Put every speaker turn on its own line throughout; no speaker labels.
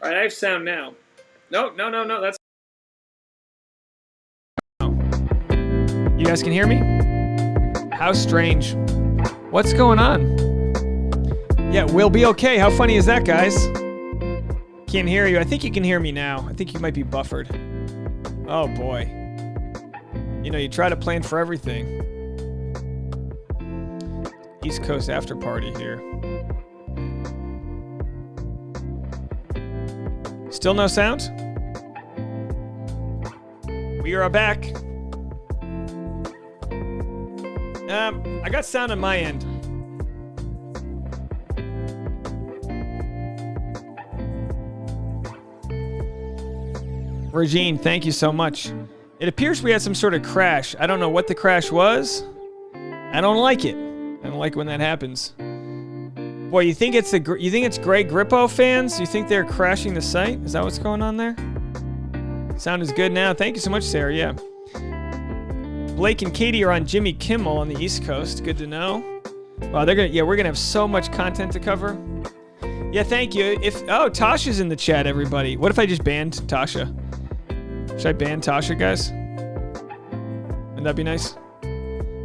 All right, I have sound now. No, that's... You guys can hear me? How strange. What's going on? Yeah, we'll be okay. How funny is that, guys? Can't hear you. I think you can hear me now. I think you might be buffered. Oh, boy. You know, you try to plan for everything. East Coast after party here. Still no sound? We are back. I got sound on my end. Regine, thank you so much. It appears we had some sort of crash. I don't know what the crash was. I don't like it. I don't like when that happens. Boy, you think it's Greg Grippo fans? You think they're crashing the site? Is that what's going on there? Sound is good now. Thank you so much, Sarah. Yeah. Blake and Katie are on Jimmy Kimmel on the East Coast. Good to know. Wow, we're gonna have so much content to cover. Yeah, thank you. Tasha's in the chat, everybody. What if I just banned Tasha? Should I ban Tasha, guys? Wouldn't that be nice?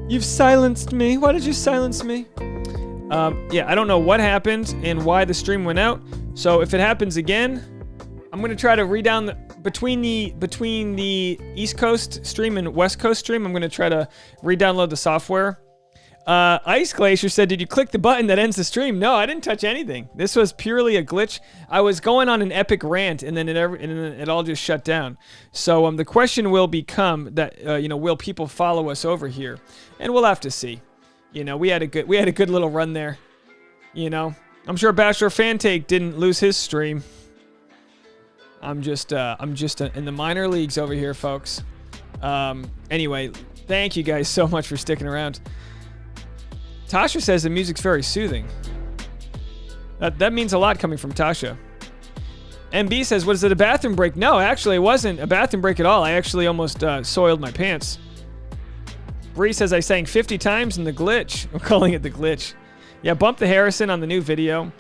You've silenced me. Why did you silence me? Yeah, I don't know what happened and why the stream went out. So if it happens again, I'm gonna try to between the East Coast stream and West Coast stream, I'm gonna try to re-download the software. Ice Glacier said, "Did you click the button that ends the stream?" No, I didn't touch anything. This was purely a glitch. I was going on an epic rant, and then it all just shut down. So the question will become that will people follow us over here? And we'll have to see. You know, we had a good little run there. You know, I'm sure Bachelor Fantake didn't lose his stream. I'm just in the minor leagues over here, folks. Anyway, thank you guys so much for sticking around. Tasha says the music's very soothing. That means a lot coming from Tasha. MB says, "Was it a bathroom break?" No, actually, it wasn't a bathroom break at all. I actually almost soiled my pants. Bree says, "I sang 50 times in the glitch." I'm calling it the glitch. Yeah, bump the Harrison on the new video.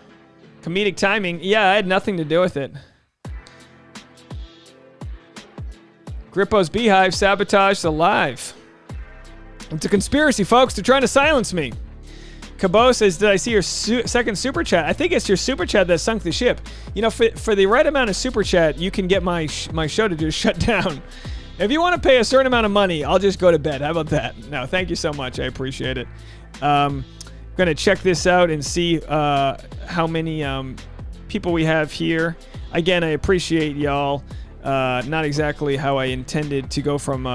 Comedic timing. Yeah, I had nothing to do with it. Grippo's Beehive sabotaged the live. It's a conspiracy, folks. They're trying to silence me. Cabot says, "Did I see your second super chat?" I think it's your super chat that sunk the ship. You know, for the right amount of super chat, you can get my show to just shut down. If you want to pay a certain amount of money, I'll just go to bed. How about that? No, thank you so much. I appreciate it. Gonna check this out and see how many people we have here. Again, I appreciate y'all. Not exactly how I intended to go from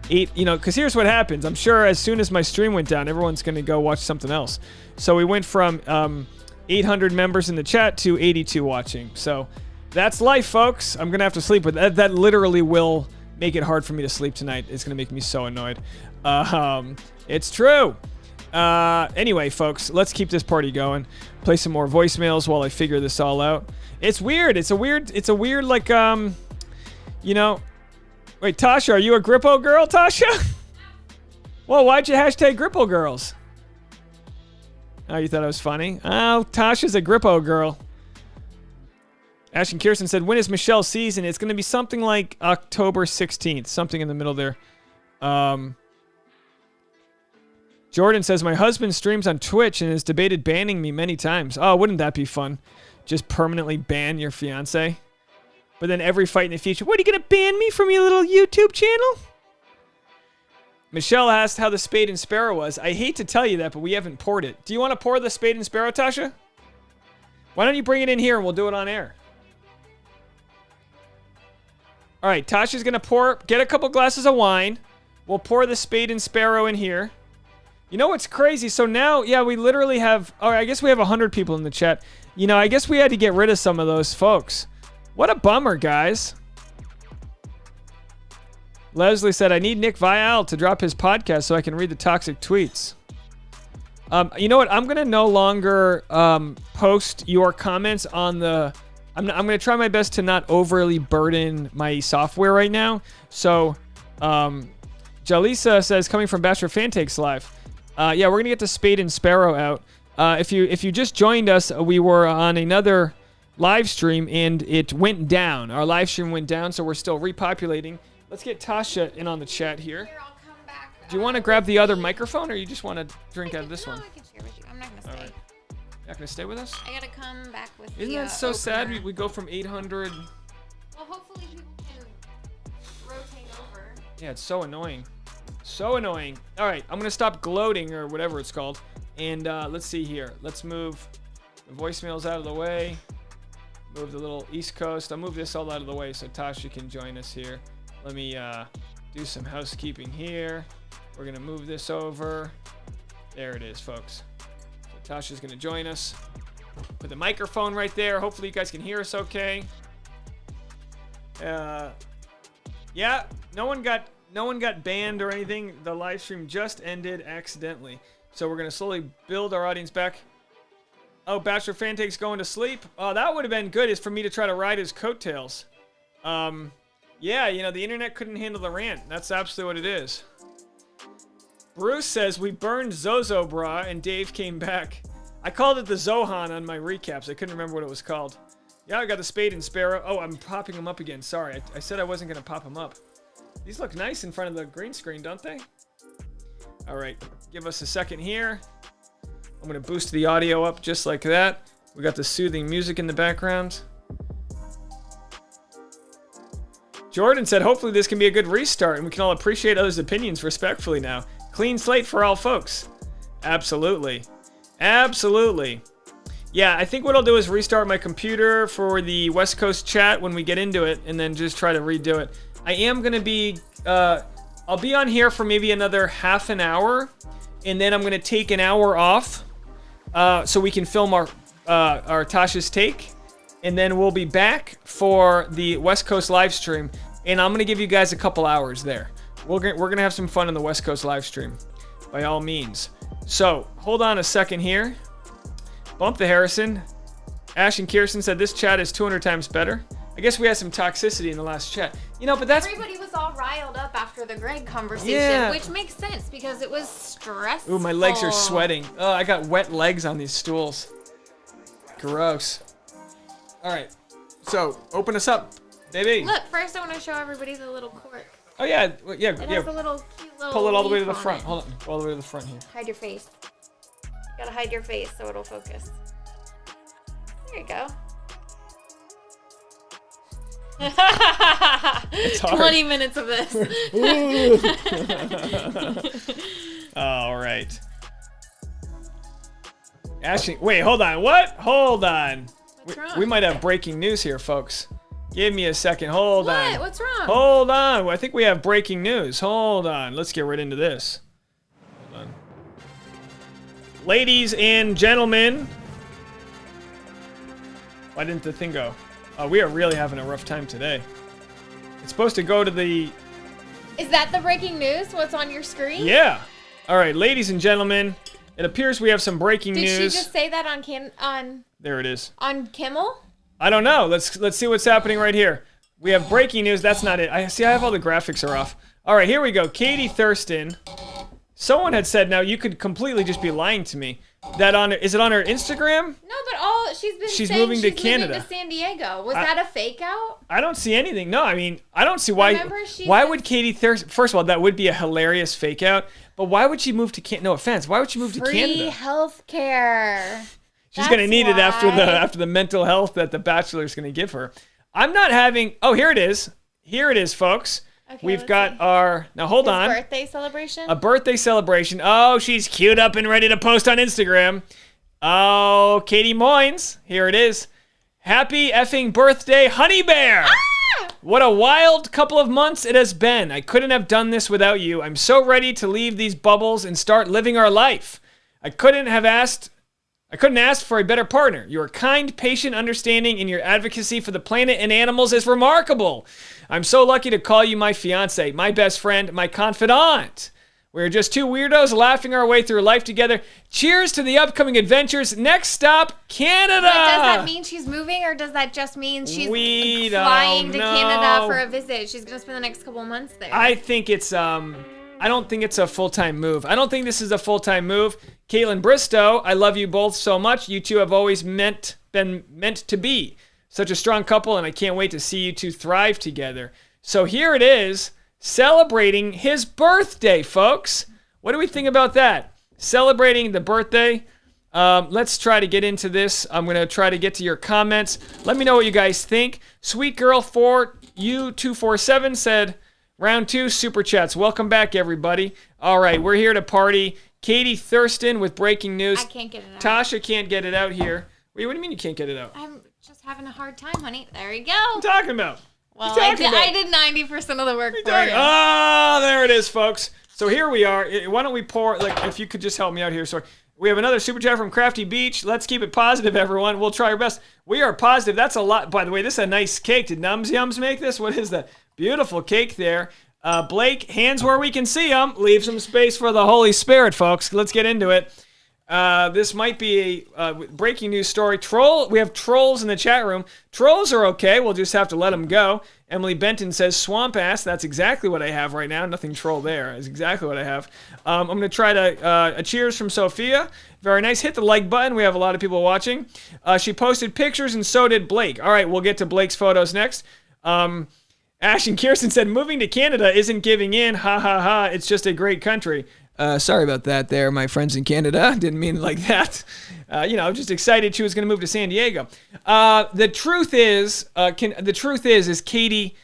8, because here's what happens. I'm sure as soon as my stream went down, everyone's going to go watch something else. So we went from 800 members in the chat to 82 watching. So that's life, folks. I'm going to have to sleep with that. That literally will make it hard for me to sleep tonight. It's going to make me so annoyed. It's true. Anyway, folks, let's keep this party going. Play some more voicemails while I figure this all out. It's weird. It's a weird like, Wait, Tasha, are you a Grippo girl, Tasha? Well, why'd you hashtag Grippo girls? Oh, you thought it was funny? Oh, Tasha's a Grippo girl. Ashton Kirsten said, "When is Michelle's season?" It's going to be something like October 16th, something in the middle there. Jordan says, "My husband streams on Twitch and has debated banning me many times." Oh, wouldn't that be fun? Just permanently ban your fiance? But then every fight in the future, "What, are you going to ban me from your little YouTube channel?" Michelle asked how the Spade and Sparrow was. I hate to tell you that, but we haven't poured it. Do you want to pour the Spade and Sparrow, Tasha? Why don't you bring it in here and we'll do it on air? All right, Tasha's going to get a couple glasses of wine. We'll pour the Spade and Sparrow in here. You know what's crazy? So now, yeah, we literally have, I guess we have 100 people in the chat. I guess we had to get rid of some of those folks. What a bummer, guys. Leslie said, "I need Nick Vial to drop his podcast so I can read the toxic tweets." You know what? I'm going to no longer post your comments on the... I'm going to try my best to not overly burden my software right now. So, Jalisa says, "Coming from Bachelor Fantakes Live." Yeah, we're going to get the Spade and Sparrow out. If you just joined us, we were on another live stream, and it went down. Our live stream went down, so we're still repopulating. Let's get Tasha in on the chat here.
Here, I'll come back.
Do you want to grab the other microphone, or you just want to drink out of this one?
No, I can share with you. I'm not gonna stay.
All right. You're not gonna stay with us?
I gotta come back with.
Isn't that so sad? We go from 800.
Well, hopefully people can rotate over.
Yeah, it's so annoying. So annoying. All right, I'm gonna stop gloating or whatever it's called, and let's see here. Let's move the voicemails out of the way. Move the little East Coast. I'll move this all out of the way so Tasha can join us here. Let me do some housekeeping here. We're gonna move this over. There it is, folks. So Tasha's gonna join us. Put the microphone right there. Hopefully you guys can hear us okay. Yeah, no one got banned or anything. The live stream just ended accidentally. So we're gonna slowly build our audience back. Oh, Bachelor fan takes going to sleep. Oh, that would have been good, is for me to try to ride his coattails. Yeah, you know, the internet couldn't handle the rant. That's absolutely what it is. Bruce says, we burned Zozo Bra and Dave came back. I called it the Zohan on my recaps. I couldn't remember what it was called. Yeah, I got the Spade and Sparrow. Oh, I'm popping them up again. Sorry, I said I wasn't going to pop them up. These look nice in front of the green screen, don't they? All right, give us a second here. I'm going to boost the audio up just like that. We got the soothing music in the background. Jordan said, hopefully this can be a good restart and we can all appreciate others' opinions respectfully now. Clean slate for all folks. Absolutely. Absolutely. Yeah, I think what I'll do is restart my computer for the West Coast chat when we get into it and then just try to redo it. I am going to be, I'll be on here for maybe another half an hour and then I'm going to take an hour off so we can film our Tasha's Take. And then we'll be back for the West Coast live stream. And I'm going to give you guys a couple hours there. We're going to have some fun in the West Coast live stream, by all means. So, hold on a second here. Bump the Harrison. Ash and Kirsten said this chat is 200 times better. I guess we had some toxicity in the last chat. You know, but that's...
Everybody was all riled up after the Greg conversation, which makes sense because it was stressful.
Ooh, my legs are sweating. Oh, I got wet legs on these stools. Gross. All right, so open us up, baby.
Look, first I want to show everybody the little cork.
Oh yeah, yeah.
It has a little cute little.
Pull it all the way to the
leaf
front.
on it.
Hold on, all the way to the front here.
Hide your face. You gotta hide your face so it'll focus. There you go.
It's hard.
20 minutes of this.
All right. Ashley, wait, hold on. What? Hold on.
What's wrong?
We might have breaking news here, folks. Give me a second. Hold on.
What? What's wrong?
Hold on. I think we have breaking news. Hold on. Let's get right into this. Hold on. Ladies and gentlemen. Why didn't the thing go? Oh, we are really having a rough time today. It's supposed to go to the...
Is that the breaking news? What's on your screen?
Yeah. All right, ladies and gentlemen. It appears we have some breaking news.
Did she just say that on
There it is.
On Kimmel?
I don't know. Let's see what's happening right here. We have breaking news. That's not it. I have all the graphics are off. All right, here we go. Katie Thurston. Someone had said, now you could completely just be lying to me. Is it on her Instagram?
No, but she's
moving to Canada.
Moving to San Diego. Was that a fake out?
I don't see anything. No, I mean, I don't see why.
Remember,
why would Katie Thurston? First of all, that would be a hilarious fake out. But why would she move to Canada? No offense. Why would she move to Canada?
Free healthcare.
She's gonna need it after the mental health that the Bachelor's gonna give her. I'm not having. Oh, here it is. Here it is, folks. Okay, we've got our. Now hold on.
Birthday celebration.
A birthday celebration. Oh, she's queued up and ready to post on Instagram. Oh, Katie Moynes. Here it is. Happy effing birthday, Honey Bear. Ah! What a wild couple of months it has been. I couldn't have done this without you. I'm so ready to leave these bubbles and start living our life. I couldn't ask for a better partner. You are kind, patient, understanding, and your advocacy for the planet and animals is remarkable. I'm so lucky to call you my fiance, my best friend, my confidant. We're just two weirdos laughing our way through life together. Cheers to the upcoming adventures. Next stop, Canada.
But does that mean she's moving, or does that just mean she's flying to Canada for a visit? She's going to spend the next couple months there.
I think it's, I don't think it's a full-time move. I don't think this is a full-time move. Caitlin Bristow, I love you both so much. You two have always been meant to be. Such a strong couple, and I can't wait to see you two thrive together. So here it is, celebrating his birthday, folks. What do we think about that? Celebrating the birthday. Let's try to get into this. I'm going to try to get to your comments. Let me know what you guys think. Sweet Girl 4U247 said, round 2 super chats. Welcome back, everybody. All right, we're here to party. Katie Thurston with breaking news.
I can't get it out.
Tasha can't get it out here. Wait, what do you mean you can't get it out?
I'm just having a hard time, honey. There you go.
What are you talking about?
Well, I did 90% of the work for you.
Oh, there it is, folks. So here we are. Why don't we pour, like, if you could just help me out here. Sorry. We have another super chat from Crafty Beach. Let's keep it positive, everyone. We'll try our best. We are positive. That's a lot. By the way, this is a nice cake. Did Nums Yums make this? What is that? Beautiful cake there. Blake, hands where we can see them. Leave some space for the Holy Spirit, folks. Let's get into it. This might be a breaking news story. We have trolls in the chat room. Trolls are okay. We'll just have to let them go. Emily Benton says, swamp ass. That's exactly what I have right now. Nothing troll there. That's exactly what I have. I'm going to try to, a cheers from Sophia. Very nice. Hit the like button. We have a lot of people watching. She posted pictures and so did Blake. All right, we'll get to Blake's photos next. Ashton Kirsten said, moving to Canada isn't giving in. Ha ha ha. It's just a great country. Sorry about that there, my friends in Canada. Didn't mean it like that. I'm just excited she was going to move to San Diego. The truth is Katie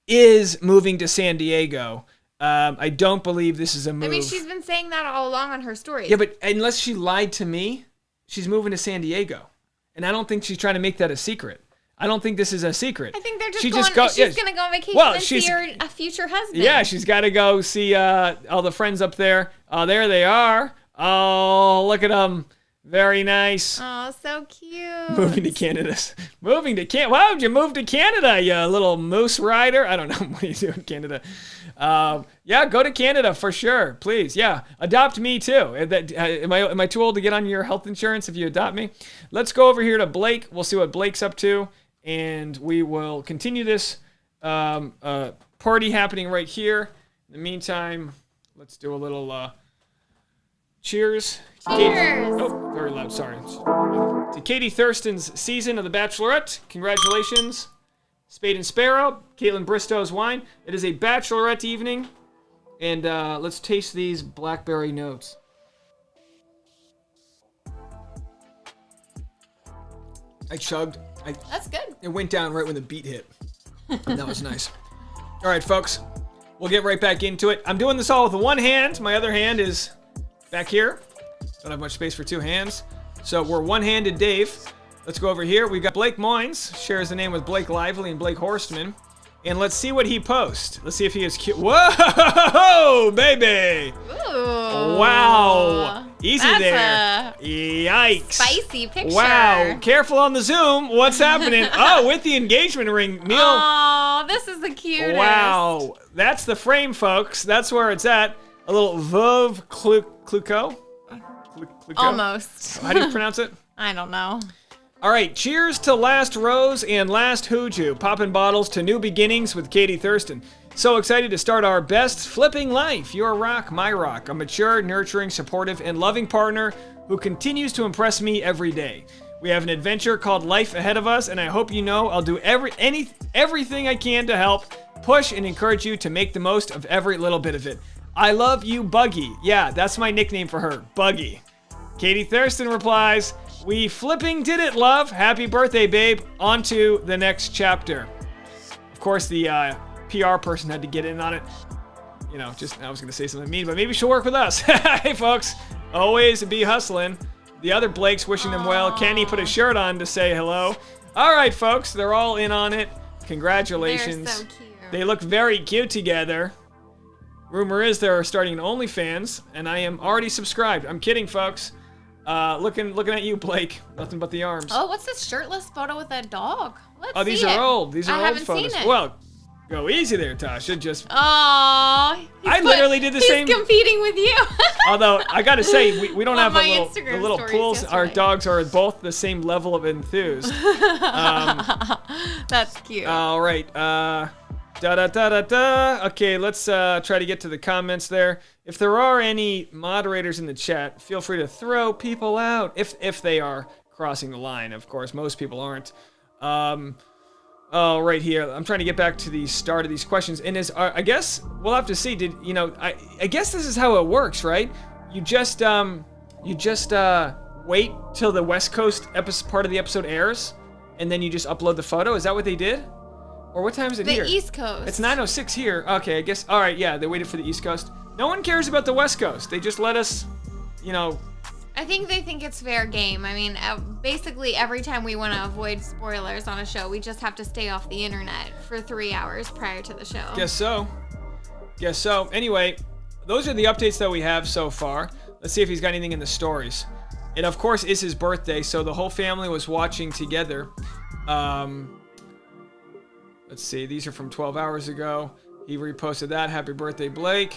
is moving to San Diego. I don't believe this is a move.
I mean, she's been saying that all along on her stories.
Yeah, but unless she lied to me, she's moving to San Diego. And I don't think she's trying to make that a secret. I don't think this is a secret.
I think they're just she's going to go on vacation and see her future husband.
Yeah, she's got to go see all the friends up there. Oh, there they are. Oh, look at them. Very nice.
Oh, so cute.
Moving to Canada. Why would you move to Canada, you little moose rider? I don't know. What do you do in Canada? Yeah, go to Canada for sure. Please. Yeah, adopt me too. Am I too old to get on your health insurance if you adopt me? Let's go over here to Blake. We'll see what Blake's up to. And we will continue this party happening right here. In the meantime, let's do a little cheers.
Cheers.
Oh, very loud. Sorry. To Katie Thurston's season of The Bachelorette. Congratulations. Spade and Sparrow. Caitlin Bristow's wine. It is a Bachelorette evening. And let's taste these blackberry notes. I chugged.
That's good.
It went down right when the beat hit. That was nice. All right, folks. We'll get right back into it. I'm doing this all with one hand. My other hand is back here. Don't have much space for two hands. So we're one-handed Dave. Let's go over here. We've got Blake Moynes. Shares the name with Blake Lively and Blake Horstman. And let's see what he posts. Let's see if he is cute. Whoa, baby.
Ooh.
Wow. Easy there. Yikes.
Spicy picture.
Wow. Careful on the zoom. What's happening? Oh, with the engagement ring. Neil.
Oh, this is the cutest.
Wow. That's the frame, folks. That's where it's at. A little Veuve Clicquot.
Almost.
How do you pronounce it?
I don't know.
All right, cheers to last rose and last hooju. Popping bottles to new beginnings with Katie Thurston. So excited to start our best flipping life. Your rock, my rock. A mature, nurturing, supportive, and loving partner who continues to impress me every day. We have an adventure called life ahead of us, and I hope you know I'll do everything I can to help, push, and encourage you to make the most of every little bit of it. I love you, Buggy. Yeah, that's my nickname for her, Buggy. Katie Thurston replies, we flipping did it, love. Happy birthday, babe. On to the next chapter. Of course, the PR person had to get in on it. I was going to say something mean, but maybe she'll work with us. Hey, folks. Always be hustling. The other Blake's wishing them well. Kenny put a shirt on to say hello. All right, folks. They're all in on it. Congratulations.
They're so cute.
They look very cute together. Rumor is they're starting an OnlyFans, and I am already subscribed. I'm kidding, folks. Looking at you, Blake. Nothing but the arms.
Oh, what's this shirtless photo with that dog? Let's see
these are old. These are old photos.
I haven't seen it.
Well, go easy there, Tasha. Just.
Aww.
I literally did the same.
He's competing with you.
Although I gotta say, we don't have the little pools.
Yesterday.
Our dogs are both the same level of enthused.
That's cute.
All right. Okay, let's try to get to the comments there. If there are any moderators in the chat, feel free to throw people out if they are crossing the line. Of course, most people aren't. Oh, right here. I'm trying to get back to the start of these questions. And I guess we'll have to see. I guess this is how it works, right? You just wait till the West Coast part of the episode airs, and then you just upload the photo. Is that what they did? Or what time is it here?
The East Coast.
It's 9:06 here. Okay, I guess. All right, yeah, they waited for the East Coast. No one cares about the West Coast. They just let us,
I think they think it's fair game. I mean, basically every time we want to avoid spoilers on a show, we just have to stay off the internet for 3 hours prior to the show.
Guess so. Anyway, those are the updates that we have so far. Let's see if he's got anything in the stories. It, of course, is his birthday, so the whole family was watching together. Let's see. These are from 12 hours ago. He reposted that. Happy birthday, Blake.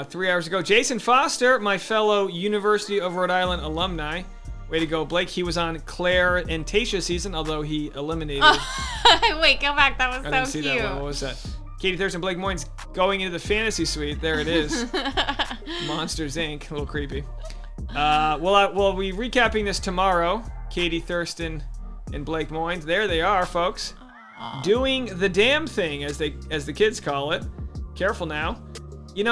3 hours ago, Jason Foster, my fellow University of Rhode Island alumni. Way to go, Blake. He was on Claire and Tasha's season, although he eliminated.
Wait, go back. That was so cute.
I didn't see that one. What was that? Katie Thurston, Blake Moynes going into the fantasy suite. There it is. Monsters, Inc. A little creepy. We'll be recapping this tomorrow. Katie Thurston and Blake Moynes. There they are, folks. Doing the damn thing, as the kids call it. Careful now.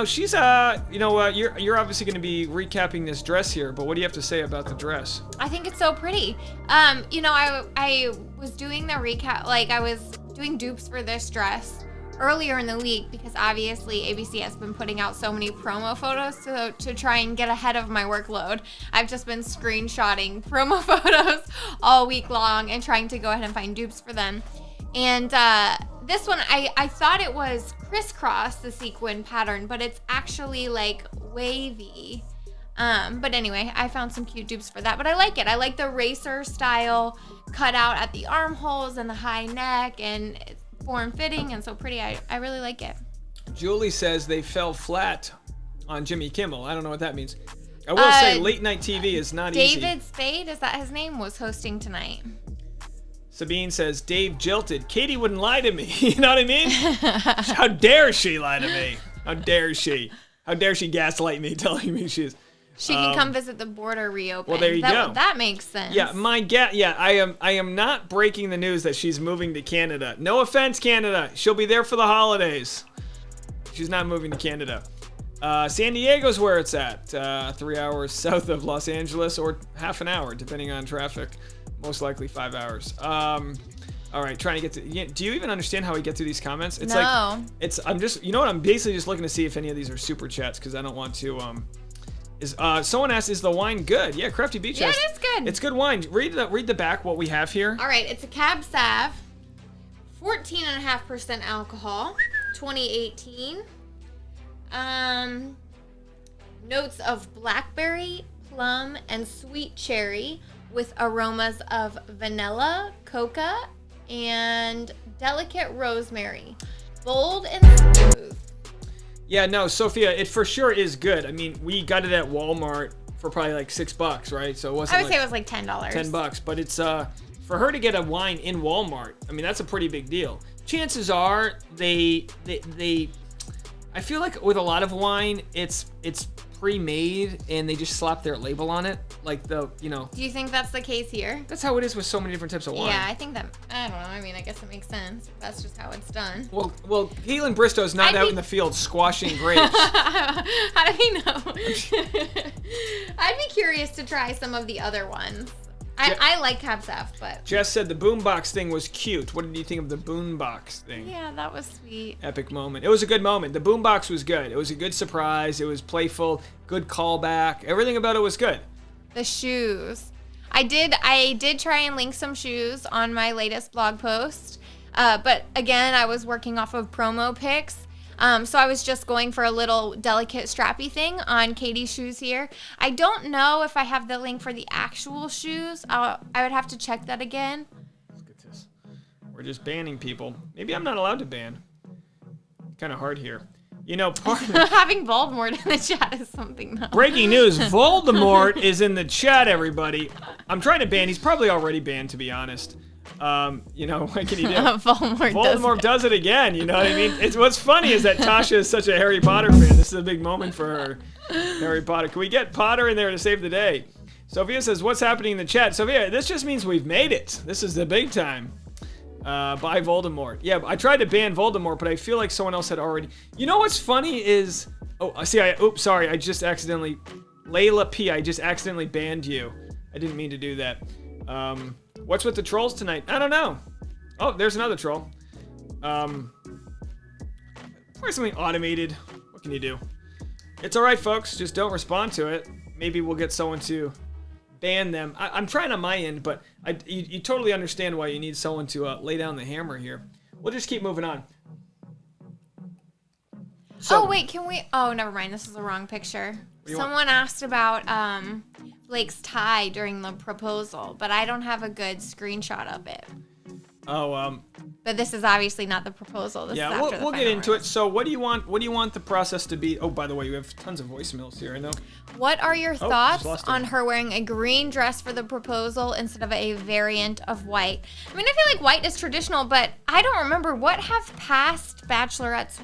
She's you're obviously going to be recapping this dress here, but what do you have to say about the dress?
I think it's so pretty. I was doing the recap, I was doing dupes for this dress earlier in the week because obviously ABC has been putting out so many promo photos to try and get ahead of my workload. I've just been screenshotting promo photos all week long and trying to go ahead and find dupes for them. And this one, I thought it was crisscross, the sequin pattern, but it's actually wavy. But anyway, I found some cute dupes for that, but I like it. I like the racer style cut out at the armholes and the high neck, and it's form-fitting and so pretty. I really like it.
Julie says they fell flat on Jimmy Kimmel. I don't know what that means. I will say late night TV is not easy.
David Spade, is that his name, was hosting tonight.
Sabine says, Dave jilted. Katie wouldn't lie to me. You know what I mean? How dare she lie to me? How dare she? How dare she gaslight me, telling me she
can come visit the border reopening.
Well, there you go.
That makes sense.
Yeah, I am not breaking the news that she's moving to Canada. No offense, Canada. She'll be there for the holidays. She's not moving to Canada. San Diego's where it's at. 3 hours south of Los Angeles, or half an hour, depending on traffic. Most likely 5 hours. All right, trying to get to. Do you even understand how we get through these comments? It's
no.
I'm just. You know what? I'm basically just looking to see if any of these are super chats because I don't want to. Someone asked, is the wine good? Yeah, Crafty Beach.
Yeah, it is good.
It's good wine. Read the back. What we have here.
All right, it's a Cab Sav, 14.5% alcohol, 2018. Notes of blackberry, plum, and sweet cherry, with aromas of vanilla, coca, and delicate rosemary. Bold and smooth.
Yeah, no, Sophia, it for sure is good. I mean, we got it at Walmart for probably $6, right? So it wasn't.
I would say it was $10.
$10, but it's for her to get a wine in Walmart. I mean, that's a pretty big deal. Chances are they I feel like with a lot of wine, it's pre-made and they just slap their label on it, Do
you think that's the case here?
That's how it is with so many different types of wine.
Yeah, I think that. I don't know. I mean, I guess it makes sense. That's just how it's done.
Well, Caitlin Bristow's not out in the field squashing grapes.
How do we know? I'd be curious to try some of the other ones. I like Cab Sav, but.
Jess said the boombox thing was cute. What did you think of the boombox thing?
Yeah, that was sweet.
Epic moment. It was a good moment. The boombox was good. It was a good surprise. It was playful. Good callback. Everything about it was good.
The shoes. I did try and link some shoes on my latest blog post. But again, I was working off of promo pics. So I was just going for a little delicate strappy thing on Katie's shoes here. I don't know if I have the link for the actual shoes. I would have to check that again.
Look at this. We're just banning people. Maybe I'm not allowed to ban. Kind of hard here.
Having Voldemort in the chat is something though.
Breaking news, Voldemort is in the chat, everybody. I'm trying to ban. He's probably already banned, to be honest. What can you do?
Voldemort
does it again, you know what I mean? What's funny is that Tasha is such a Harry Potter fan. This is a big moment for her. Harry Potter. Can we get Potter in there to save the day? Sophia says, what's happening in the chat? Sophia, this just means we've made it. This is the big time. By Voldemort. Yeah, I tried to ban Voldemort, but I feel like someone else had already. You know what's funny is, oops, sorry, I just accidentally, Layla P, I just accidentally banned you. I didn't mean to do that. What's with the trolls tonight? I don't know. Oh, there's another troll. Probably something automated. What can you do? It's all right, folks. Just don't respond to it. Maybe we'll get someone to ban them. I'm trying on my end, but you totally understand why you need someone to lay down the hammer here. We'll just keep moving on. So,
oh, wait, can we... Oh, never mind. This is the wrong picture. Someone asked about Blake's tie during the proposal, but I don't have a good screenshot of it.
Oh,
But this is obviously not the proposal. This is after
we'll get into it. So what do you want? What do you want the process to be? Oh, by the way, you have tons of voicemails here. I know.
What are your thoughts on her wearing a green dress for the proposal instead of a variant of white? I mean, I feel like white is traditional, but I don't remember what have past Bachelorettes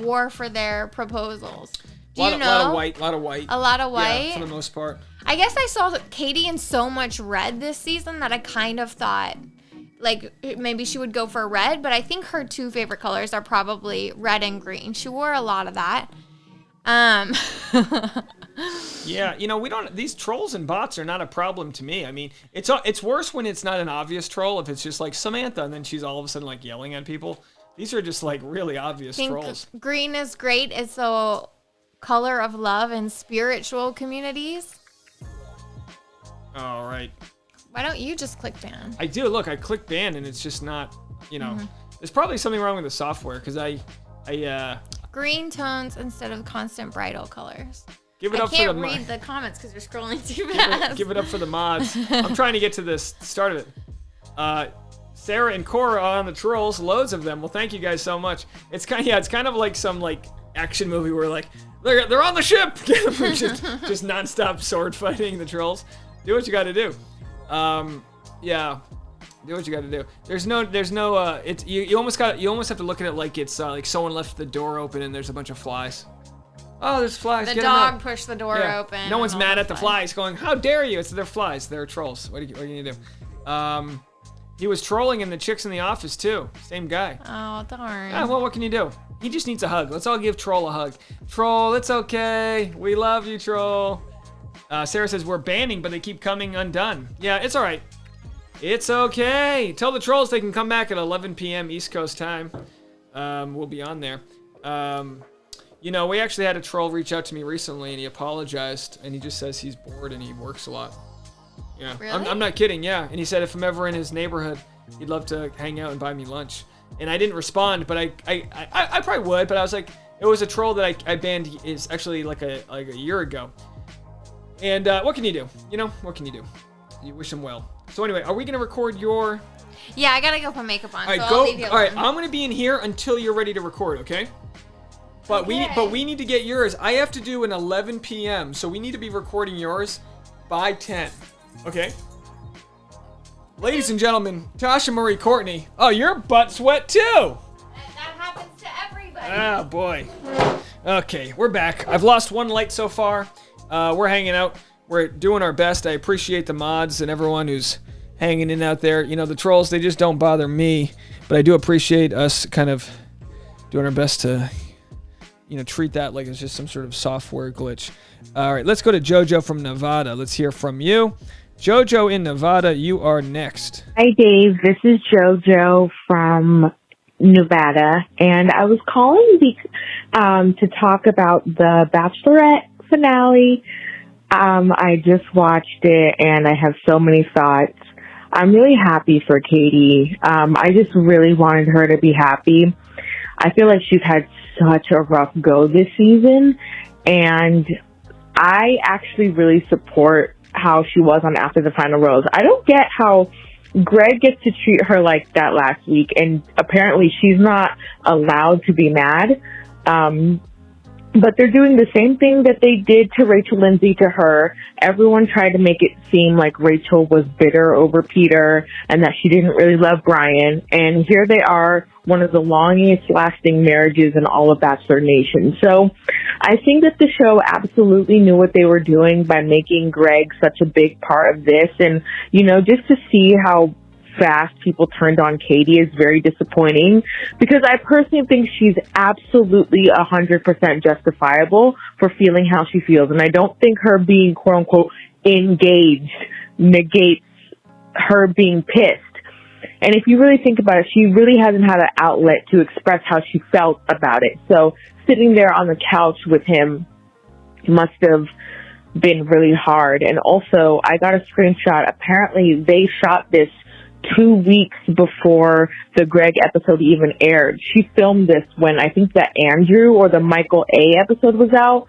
wore for their proposals. Do you know?
A lot of white. A lot of white. Yeah, for the most part.
I guess I saw Katie in so much red this season that I kind of thought, like, maybe she would go for red, but I think her two favorite colors are probably red and green. She wore a lot of that.
Yeah, you know, these trolls and bots are not a problem to me. I mean, it's worse when it's not an obvious troll, if it's just like Samantha and then she's all of a sudden like yelling at people. These are just like really obvious trolls.
Green is great. It's a color of love in spiritual communities.
All right.
Why don't you just click ban?
I do. Look, I click ban and it's just not, you know, there's probably something wrong with the software because
green tones instead of constant bridal colors.
Give it up for the
I can't read the comments because you're scrolling too fast.
Give it up for the mods. I'm trying to get to this start of it. Sarah and Cora on the trolls, loads of them. Well, thank you guys so much. It's kind of like some like action movie where like they're on the ship, just nonstop sword fighting the trolls. Do what you got to do. Yeah, do what you got to do. There's no. It's you almost have to look at it like it's like someone left the door open and there's a bunch of flies. Oh, there's flies.
The dog pushed the door open.
No one's mad at the flies going, how dare you? They're flies. They're trolls. What are you going to do? He was trolling in the Chicks in the Office too. Same guy.
Oh, darn.
Well, what can you do? He just needs a hug. Let's all give Troll a hug. Troll, it's okay. We love you, Troll. Sarah says, we're banning, but they keep coming undone. Yeah, it's all right. It's okay. Tell the trolls they can come back at 11 p.m. East Coast time. We'll be on there. You know, we actually had a troll reach out to me recently, and he apologized, and he just says he's bored and he works a lot. Yeah,
really?
I'm not kidding, yeah. And he said if I'm ever in his neighborhood, he'd love to hang out and buy me lunch. And I didn't respond, but I probably would, but I was like, it was a troll that I banned is actually like a year ago. And what can you do? You know, what can you do? You wish him well. So anyway, are we going to record your...
Yeah, I got to go put makeup on,
all right,
so I'll leave you alone.
All right, I'm going to be in here until you're ready to record, okay? But we need to get yours. I have to do an 11 p.m., so we need to be recording yours by 10, okay? Ladies and gentlemen, Tasha Marie Courtney. Oh, you're butt sweat too.
That happens to everybody.
Oh, boy. Okay, we're back. I've lost one light so far. We're hanging out. We're doing our best. I appreciate the mods and everyone who's hanging in out there. You know, the trolls, they just don't bother me. But I do appreciate us kind of doing our best to, you know, treat that like it's just some sort of software glitch. All right, let's go to JoJo from Nevada. Let's hear from you. JoJo in Nevada, you are next.
Hi, Dave. This is JoJo from Nevada, and I was calling to talk about the Bachelorette finale. I just watched it, and I have so many thoughts. I'm really happy for Katie. I just really wanted her to be happy. I feel like she's had such a rough go this season, and I actually really support how she was on After the Final Rose. I don't get how Greg gets to treat her like that last week, and apparently she's not allowed to be mad. But they're doing the same thing that they did to Rachel Lindsay to her. Everyone tried to make it seem like Rachel was bitter over Peter and that she didn't really love Brian. And here they are, one of the longest lasting marriages in all of Bachelor Nation. So I think that the show absolutely knew what they were doing by making Greg such a big part of this. And, you know, just to see how fast people turned on Katie is very disappointing, because I personally think she's absolutely 100% justifiable for feeling how she feels. And I don't think her being quote unquote engaged negates her being pissed. And if you really think about it, she really hasn't had an outlet to express how she felt about it. So sitting there on the couch with him must have been really hard. And also, I got a screenshot. Apparently, they shot this 2 weeks before the Greg episode even aired. She filmed this when I think the Andrew or the Michael A episode was out.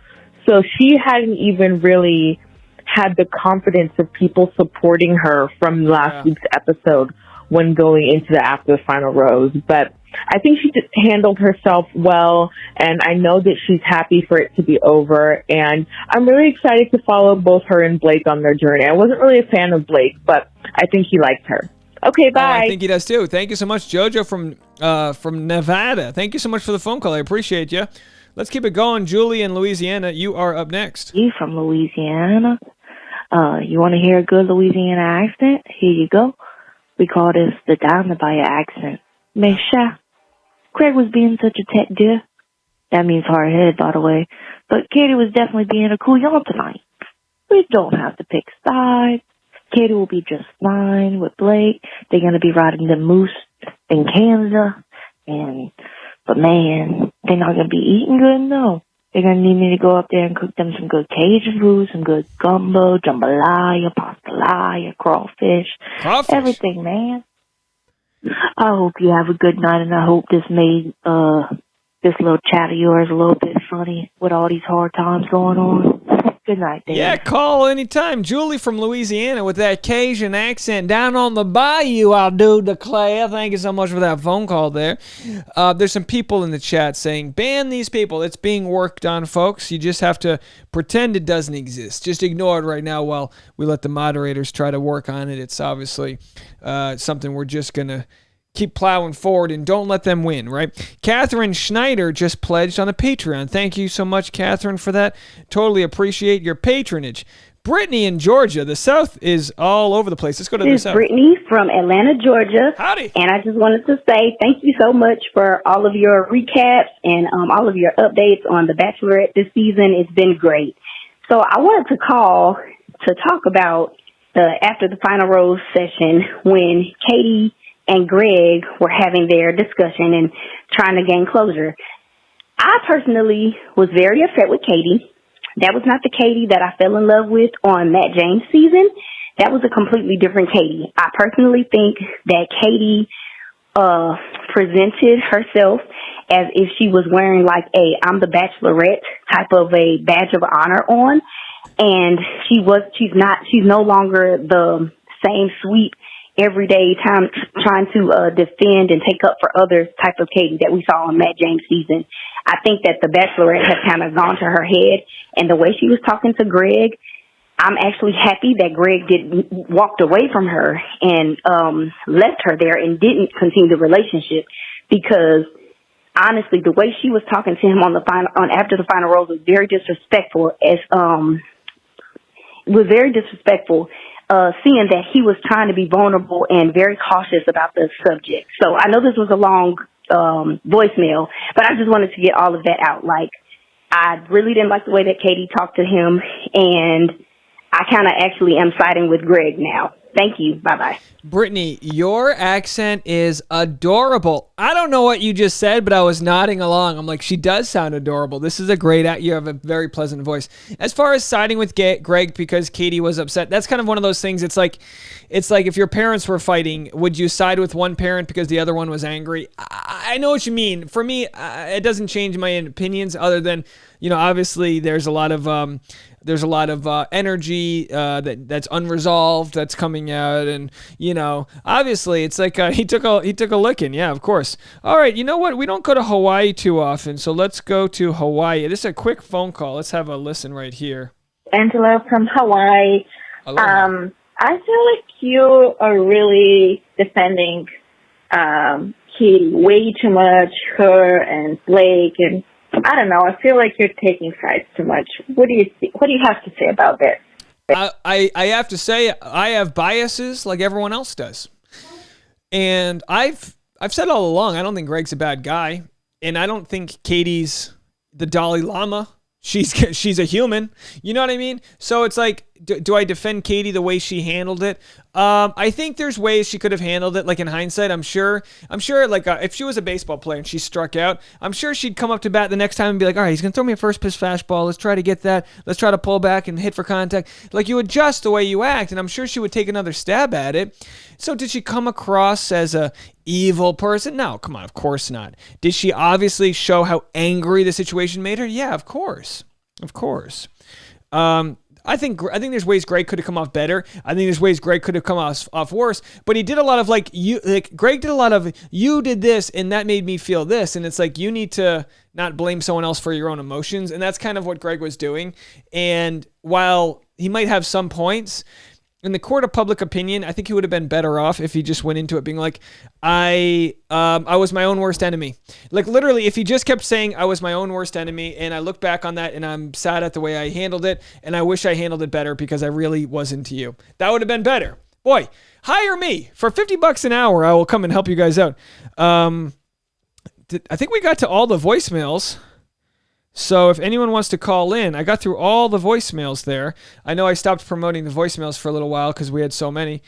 So she hadn't even really had the confidence of people supporting her from last week's episode when going into the after the final rose. But I think she just handled herself well, and I know that she's happy for it to be over. And I'm really excited to follow both her and Blake on their journey. I wasn't really a fan of Blake, but I think he liked her. Okay, bye.
I think he does too. Thank you so much, Jojo from Nevada. Thank you so much for the phone call. I appreciate you. Let's keep it going. Julie in Louisiana, you are up next.
You from Louisiana? You want to hear a good Louisiana accent? Here you go. We call this the Down by your accent. Mesha. Craig was being such a tech dear. That means hard-headed, by the way. But Katie was definitely being a couillon tonight. We don't have to pick sides. Katie will be just fine with Blake. They're going to be riding the moose in Canada. But man, they're not going to be eating good, no. They're going to need me to go up there and cook them some good Cajun food, some good gumbo, jambalaya, pastalaya, crawfish. Everything, man. I hope you have a good night, and I hope this made this little chat of yours a little bit funny with all these hard times going on. Good night, Dave.
Yeah, call anytime. Julie from Louisiana with that Cajun accent down on the bayou, I do declare. Thank you so much for that phone call there. There's some people in the chat saying, ban these people. It's being worked on, folks. You just have to pretend it doesn't exist. Just ignore it right now while we let the moderators try to work on it. It's obviously something we're just going to keep plowing forward and don't let them win, right? Catherine Schneider just pledged on the Patreon. Thank you so much, Catherine, for that. Totally appreciate your patronage. Brittany in Georgia. The South is all over the place. Let's go to the South.
This is Brittany from Atlanta, Georgia.
Howdy.
And I just wanted to say thank you so much for all of your recaps and all of your updates on The Bachelorette this season. It's been great. So I wanted to call to talk about after the final rose session when Katie and Greg were having their discussion and trying to gain closure. I personally was very upset with Katie. That was not the Katie that I fell in love with on Matt James' season. That was a completely different Katie. I personally think that Katie presented herself as if she was wearing like I'm the Bachelorette type of a badge of honor on. And she's no longer the same sweet everyday time trying to defend and take up for others type of Katie that we saw on Matt James' season. I think that the Bachelorette has kind of gone to her head, and the way she was talking to Greg, I'm actually happy that Greg walked away from her and left her there and didn't continue the relationship, because honestly, the way she was talking to him after the final rose was very disrespectful. Seeing that he was trying to be vulnerable and very cautious about the subject. So I know this was a long voicemail, but I just wanted to get all of that out. Like, I really didn't like the way that Katie talked to him, and I kind of actually am siding with Greg now. Thank you. Bye-bye.
Brittany, your accent is adorable. I don't know what you just said, but I was nodding along. I'm like, she does sound adorable. This is a great you have a very pleasant voice. As far as siding with Greg because Katie was upset, that's kind of one of those things. It's like if your parents were fighting, would you side with one parent because the other one was angry? I know what you mean. For me, it doesn't change my opinions other than, obviously there's a lot of There's a lot of energy that's unresolved that's coming out, and obviously it's like he took a licking. Yeah, of course. All right, you know what? We don't go to Hawaii too often, so let's go to Hawaii. This is a quick phone call. Let's have a listen right here.
Angela from Hawaii.
Aloha.
I feel like you are really defending Katie way too much, her and Blake, and I don't know. I feel like you're taking sides too much. What do you have to say about this?
I have to say I have biases like everyone else does, and I've said all along I don't think Greg's a bad guy, and I don't think Katie's the Dalai Lama. She's a human. You know what I mean? So it's like, do I defend Katie the way she handled it? I think there's ways she could have handled it. Like in hindsight, I'm sure like if she was a baseball player and she struck out, I'm sure she'd come up to bat the next time and be like, all right, he's going to throw me a first pitch fastball. Let's try to get that. Let's try to pull back and hit for contact. Like you adjust the way you act, and I'm sure she would take another stab at it. So did she come across as a evil person? No, come on, of course not. Did she obviously show how angry the situation made her? Yeah, of course. Of course. I think there's ways Greg could have come off better. I think there's ways Greg could have come off worse. But he did a lot of Greg did a lot of you did this and that made me feel this, and it's like you need to not blame someone else for your own emotions, and that's kind of what Greg was doing. And while he might have some points, in the court of public opinion, I think he would have been better off if he just went into it being like, I was my own worst enemy. Like literally, if he just kept saying I was my own worst enemy, and I look back on that and I'm sad at the way I handled it, and I wish I handled it better because I really wasn't to you. That would have been better. Boy, hire me for $50 an hour. I will come and help you guys out. I think we got to all the voicemails. So if anyone wants to call in, I got through all the voicemails there. I know I stopped promoting the voicemails for a little while because we had so many.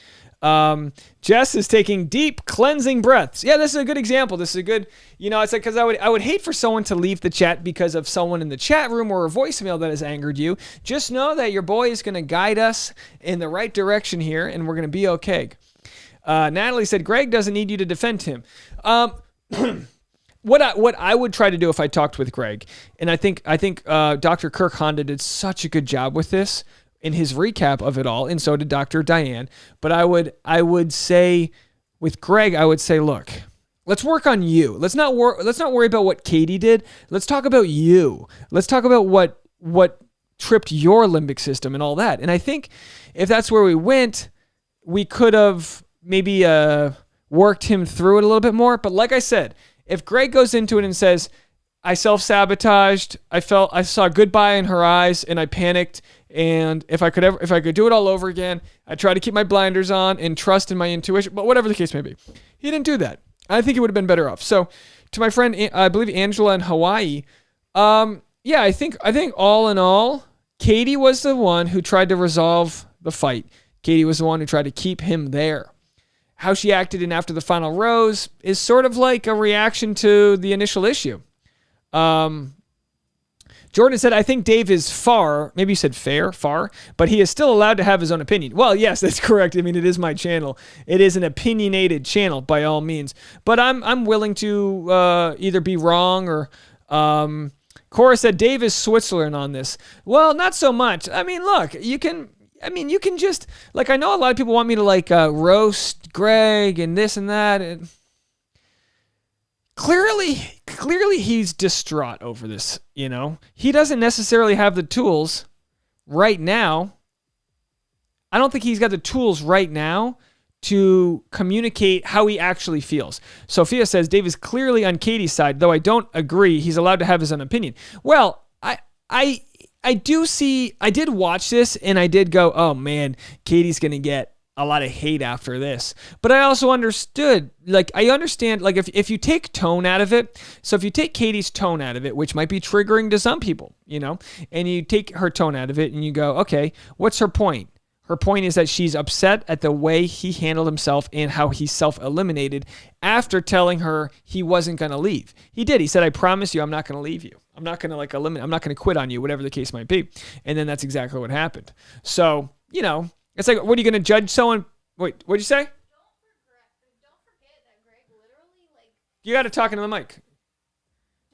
Jess is taking deep cleansing breaths. Yeah, this is a good example. This is a good, it's like, because I would hate for someone to leave the chat because of someone in the chat room or a voicemail that has angered you. Just know that your boy is going to guide us in the right direction here, and we're going to be okay. Natalie said, Greg doesn't need you to defend him. What I would try to do if I talked with Greg, and I think Dr. Kirk Honda did such a good job with this in his recap of it all, and so did Dr. Diane. But I would say with Greg, I would say, look, let's work on you. Let's not worry about what Katie did. Let's talk about you. Let's talk about what tripped your limbic system and all that. And I think if that's where we went, we could have maybe worked him through it a little bit more. But like I said, if Greg goes into it and says, I self-sabotaged, I saw goodbye in her eyes and I panicked, and if I could do it all over again, I try to keep my blinders on and trust in my intuition, but whatever the case may be. He didn't do that. I think he would have been better off. So to my friend, I believe Angela in Hawaii, I think all in all, Katie was the one who tried to resolve the fight. Katie was the one who tried to keep him there. How she acted in After the Final Rose is sort of like a reaction to the initial issue. Jordan said, I think Dave is far, maybe you said far, but he is still allowed to have his own opinion. Well, yes, that's correct. I mean, it is my channel. It is an opinionated channel by all means, but I'm willing to either be wrong or, Cora said, Dave is Switzerland on this. Well, not so much. I mean, look, you can just, like, I know a lot of people want me to roast Greg and this and that. And clearly he's distraught over this, He doesn't necessarily have the tools right now. I don't think he's got the tools right now to communicate how he actually feels. Sophia says, Dave is clearly on Katie's side, though I don't agree. He's allowed to have his own opinion. Well, I did watch this and I did go, oh man, Katie's going to get a lot of hate after this. But I also understood, I understand, if you take tone out of it, so if you take Katie's tone out of it, which might be triggering to some people, and you take her tone out of it and you go, okay, what's her point? Her point is that she's upset at the way he handled himself and how he self-eliminated after telling her he wasn't going to leave. He did. He said, I promise you I'm not going to leave you. I'm not going to eliminate. I'm not going to quit on you, whatever the case might be. And then that's exactly what happened. So, it's like, what are you going to judge someone? Wait, what'd you say?
Don't forget that Greg literally,
You got to talk into the mic.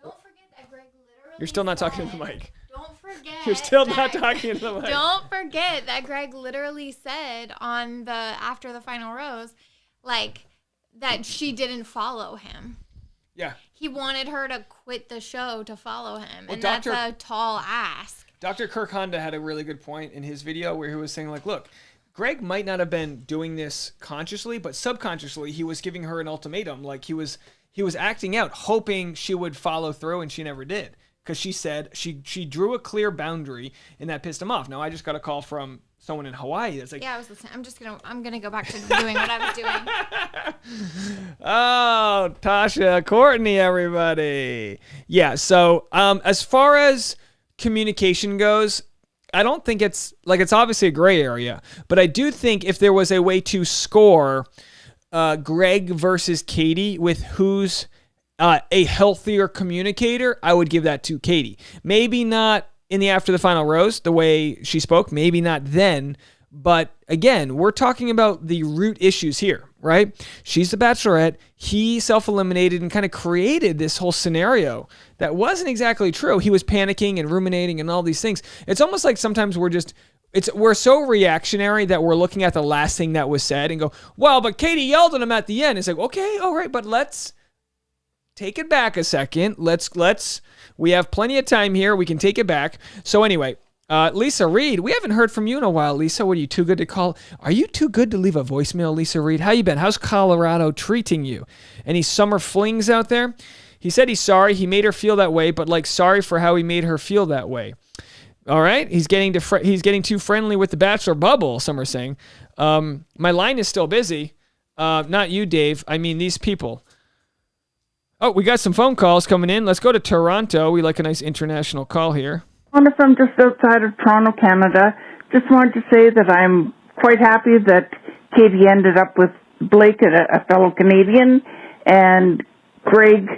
Don't forget that Greg literally.
You're still not talking to the mic.
Don't forget forget.
You're still not talking to the mic.
Don't forget that Greg literally said on the after the final rose, like that she didn't follow him.
Yeah.
He wanted her to quit the show to follow him,
Well,
and that's a tall ask.
Dr. Kirk Honda had a really good point in his video where he was saying, like, look, Greg might not have been doing this consciously, but subconsciously he was giving her an ultimatum. Like he was acting out, hoping she would follow through, and she never did. Because she said she drew a clear boundary, and that pissed him off. Now I just got a call from someone in Hawaii that's like,
Yeah, I was listening. I'm gonna go back to doing what I was doing.
oh, Tasha, Courtney, everybody. Yeah. So as far as communication goes, I don't think it's obviously a gray area, but I do think if there was a way to score Greg versus Katie with who's a healthier communicator, I would give that to Katie. Maybe not in the after the final rose, the way she spoke, maybe not then, but again, we're talking about the root issues here, right? She's the Bachelorette. He self-eliminated and kind of created this whole scenario that wasn't exactly true. He was panicking and ruminating and all these things. It's almost like sometimes we're so reactionary that we're looking at the last thing that was said and go, well, but Katie yelled at him at the end. It's like, okay, all right, but let's take it back a second. We have plenty of time here. We can take it back. So anyway, Lisa Reed, we haven't heard from you in a while, Lisa. What, are you too good to call? Are you too good to leave a voicemail, Lisa Reed? How you been? How's Colorado treating you? Any summer flings out there? He said he's sorry. He made her feel that way, but like sorry for how he made her feel that way. All right. He's getting too friendly with the Bachelor bubble, some are saying. My line is still busy. Not you, Dave. I mean these people. Oh, we got some phone calls coming in. Let's go to Toronto. We like a nice international call here.
Wanda from just outside of Toronto, Canada. Just wanted to say that I'm quite happy that Katie ended up with Blake, a fellow Canadian, and Greg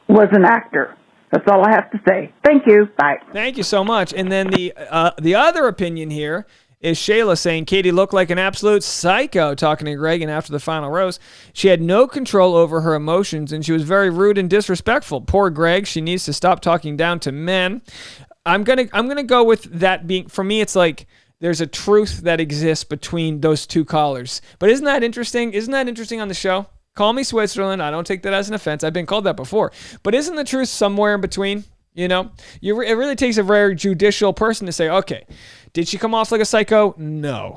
was an actor. That's all I have to say. Thank you. Bye.
Thank you so much. And then the other opinion here is Shayla saying Katie looked like an absolute psycho talking to Greg, and after the final rose, she had no control over her emotions, and she was very rude and disrespectful. Poor Greg. She needs to stop talking down to men. I'm gonna go with that being, for me, it's like there's a truth that exists between those two callers. But isn't that interesting? Isn't that interesting on the show? Call me Switzerland. I don't take that as an offense. I've been called that before. But isn't the truth somewhere in between? You know, it really takes a very judicial person to say, okay, did she come off like a psycho? No.